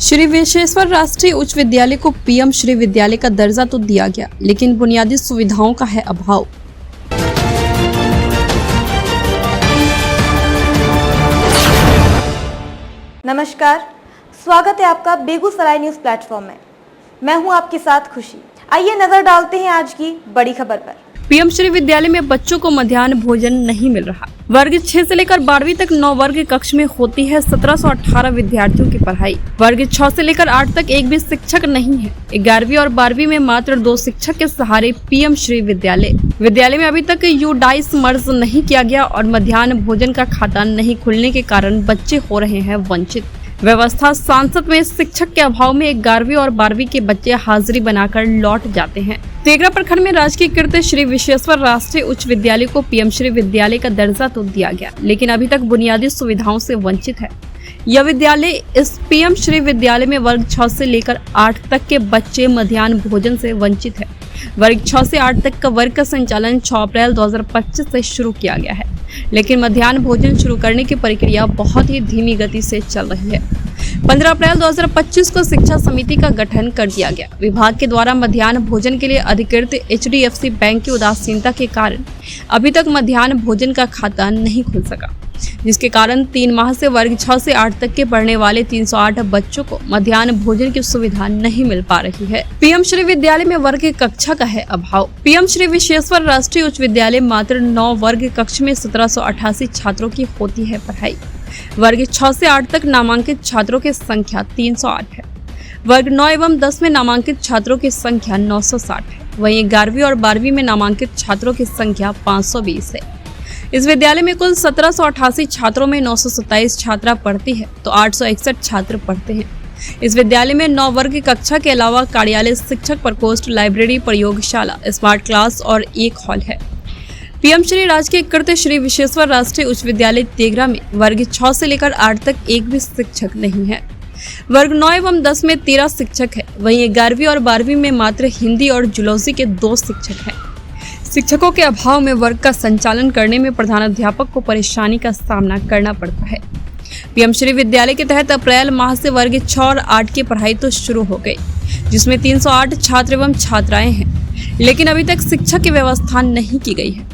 श्री विश्वेश्वर राष्ट्रीय उच्च विद्यालय को पीएम श्री विद्यालय का दर्जा तो दिया गया, लेकिन बुनियादी सुविधाओं का है अभाव। नमस्कार, स्वागत है आपका बेगूसराय न्यूज प्लेटफॉर्म में। मैं हूं आपके साथ खुशी। आइए नजर डालते हैं आज की बड़ी खबर पर। पीएम श्री विद्यालय में बच्चों को मध्याह्न भोजन नहीं मिल रहा। वर्ग 6 से लेकर 12वीं तक 9 वर्ग कक्ष में होती है 1718 विद्यार्थियों की पढ़ाई। वर्ग 6 से लेकर 8 तक एक भी शिक्षक नहीं है। 11वीं और 12वीं में मात्र 2 शिक्षक के सहारे पीएम श्री विद्यालय में अभी तक यूडाइस मर्ज नहीं किया गया और मध्याह्न भोजन का खाता नहीं खुलने के कारण बच्चे हो रहे हैं वंचित। व्यवस्था सांसद में शिक्षक के अभाव में 11वीं और 12वीं के बच्चे हाजिरी बनाकर लौट जाते हैं। तेघरा प्रखंड में राजकीयकृत श्री विश्वेश्वर राष्ट्रीय उच्च विद्यालय को पीएम श्री विद्यालय का दर्जा तो दिया गया, लेकिन अभी तक बुनियादी सुविधाओं से वंचित है। यह विद्यालय इस पीएम श्री विद्यालय में वर्ग 6 से लेकर 8 तक के बच्चे मध्याह्न भोजन से वंचित है। वर्ग 6 से 8 तक का वर्ग का संचालन 6 अप्रैल 2025 से शुरू किया गया है, लेकिन मध्याह्न भोजन शुरू करने की प्रक्रिया बहुत ही धीमी गति से चल रही है। 15 अप्रैल 2025 को शिक्षा समिति का गठन कर दिया गया। विभाग के द्वारा मध्याह्न भोजन के लिए अधिकृत HDFC बैंक की उदासीनता के कारण अभी तक मध्याह्न भोजन का खाता नहीं खुल सका, जिसके कारण 3 माह से वर्ग 6 से 8 तक के पढ़ने वाले 308 बच्चों को मध्याह्न भोजन की सुविधा नहीं मिल पा रही है। पीएम श्री विद्यालय में वर्ग कक्षा का है अभाव। पीएम श्री विश्वेश्वर राष्ट्रीय उच्च विद्यालय मात्र 9 वर्ग कक्ष में 1788 छात्रों की होती है पढ़ाई। वर्ग 6 से 8 तक नामांकित छात्रों की संख्या 308 है। वर्ग 9 एवं 10 में नामांकित छात्रों की संख्या 960 है। वहीं 11वीं और 12वीं में नामांकित छात्रों की संख्या 520 है। इस विद्यालय में कुल 1788 छात्रों में 927 छात्रा पढ़ती है तो 861 छात्र पढ़ते हैं। इस विद्यालय में 9 वर्ग कक्षा के अलावा कार्यालय, शिक्षक प्रकोष्ठ, लाइब्रेरी, प्रयोगशाला, स्मार्ट क्लास और एक हॉल है। पीएम श्री राजकीयकृत श्री विश्वेश्वर राष्ट्रीय उच्च विद्यालय तेघरा में वर्ग 6 से लेकर 8 तक एक भी शिक्षक नहीं है। वर्ग 9 एवं 10 में 13 शिक्षक है। वहीं 11वीं और 12वीं में मात्र हिंदी और जूलॉजी के 2 शिक्षक हैं। शिक्षकों के अभाव में वर्ग का संचालन करने में प्रधानाध्यापक को परेशानी का सामना करना पड़ता है। पीएम श्री विद्यालय के तहत अप्रैल माह से वर्ग 6 और 8 की पढ़ाई तो शुरू हो गई, जिसमें 308 छात्र एवं छात्राएं हैं, लेकिन अभी तक शिक्षक की व्यवस्था नहीं की गई है।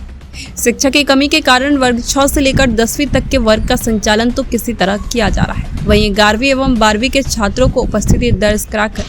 शिक्षक की कमी के कारण वर्ग 6 से लेकर 10वीं तक के वर्ग का संचालन तो किसी तरह किया जा रहा है। वहीं 11वीं एवं 12वीं के छात्रों को उपस्थिति दर्ज कराकर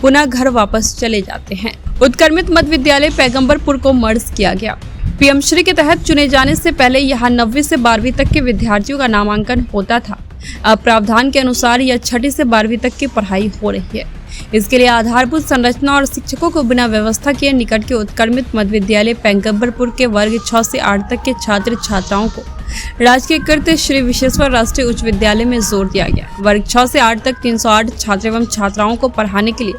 पुनः घर वापस चले जाते हैं। उत्क्रमित मध्य विद्यालय पैगंबरपुर को मर्ज किया गया। पीएम श्री के तहत चुने जाने से पहले यहाँ 9वीं से 12वीं तक के विद्यार्थियों का नामांकन होता था। अब प्रावधान के अनुसार यह 6ठी से 12वीं तक की पढ़ाई हो रही है। इसके लिए आधारभूत संरचना और शिक्षकों को बिना व्यवस्था किए निकट के उत्क्रमित मध्य विद्यालय पैगंबरपुर के वर्ग 6 से 8 तक के छात्र छात्राओं को राजकीयकृत श्री विश्वेश्वर राष्ट्रीय उच्च विद्यालय में जोर दिया गया। वर्ग 6 से 8 तक 308 छात्र एवं छात्राओं को पढ़ाने के लिए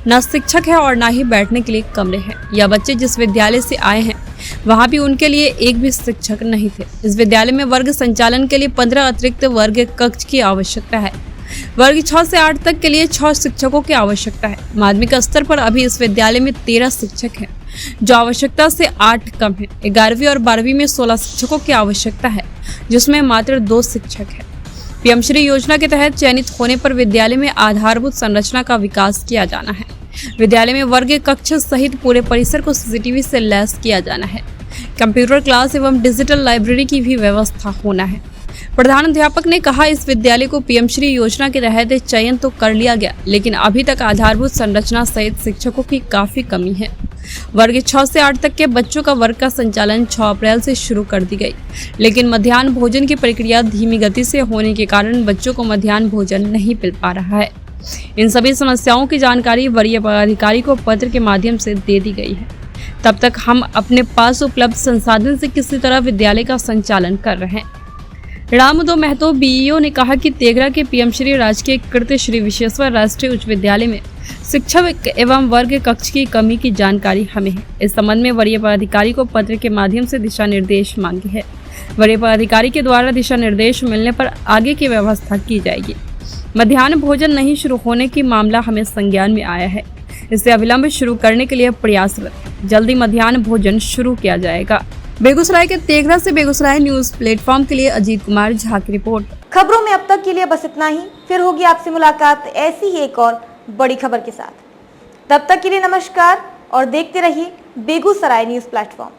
न शिक्षक है और न ही बैठने के लिए कमरे हैं। यह बच्चे जिस विद्यालय से आए हैं वहाँ भी उनके लिए एक भी शिक्षक नहीं थे। इस विद्यालय में वर्ग संचालन के लिए 15 अतिरिक्त वर्ग कक्ष की आवश्यकता है। वर्ग 6 से 8 तक के लिए 6 शिक्षकों की आवश्यकता है। माध्यमिक स्तर पर अभी इस विद्यालय में 13 शिक्षक हैं, जो आवश्यकता से 8 कम है। 11वीं और 12वीं में 16 शिक्षकों की आवश्यकता है, जिसमें मात्र 2 शिक्षक हैं। पीएम श्री योजना के तहत चयनित होने पर विद्यालय में आधारभूत संरचना का विकास किया जाना है। विद्यालय में वर्ग कक्ष सहित पूरे परिसर को CCTV से लैस किया जाना है। कंप्यूटर क्लास एवं डिजिटल लाइब्रेरी की भी व्यवस्था होना है। प्रधानाध्यापक ने कहा, इस विद्यालय को पीएम श्री योजना के तहत चयन तो कर लिया गया, लेकिन अभी तक आधारभूत संरचना सहित शिक्षकों की काफी कमी है। वर्ग 6 से 8 तक के बच्चों का वर्ग का संचालन 6 अप्रैल से शुरू कर दी गई, लेकिन मध्याह्न भोजन की प्रक्रिया धीमी गति से होने के कारण बच्चों को मध्याह्न भोजन नहीं मिल पा रहा है। इन सभी समस्याओं की जानकारी वरीय पदाधिकारी को पत्र के माध्यम से दे दी गई है। तब तक हम अपने पास उपलब्ध संसाधन से किसी तरह विद्यालय का संचालन कर रहे हैं। रामदो महतो BEO ने कहा कि तेघरा के पीएम श्री राजकीयकृत श्री विश्वेश्वर राष्ट्रीय उच्च विद्यालय में शिक्षक एवं वर्ग कक्ष की कमी की जानकारी हमें है। इस संबंध में वरीय पदाधिकारी को पत्र के माध्यम से दिशा निर्देश मांगे हैं। वरीय पदाधिकारी के द्वारा दिशा निर्देश मिलने पर आगे की व्यवस्था की जाएगी। मध्याह्न भोजन नहीं शुरू होने की मामला हमें संज्ञान में आया है। इसे अविलंब शुरू करने के लिए प्रयासरत। जल्दी मध्याह्न भोजन शुरू किया जाएगा। बेगूसराय के तेघरा से बेगूसराय न्यूज प्लेटफॉर्म के लिए अजीत कुमार झा की रिपोर्ट। खबरों में अब तक के लिए बस इतना ही। फिर होगी आपसे मुलाकात ऐसी ही एक और बड़ी खबर के साथ। तब तक के लिए नमस्कार और देखते रहिए बेगूसराय न्यूज प्लेटफॉर्म।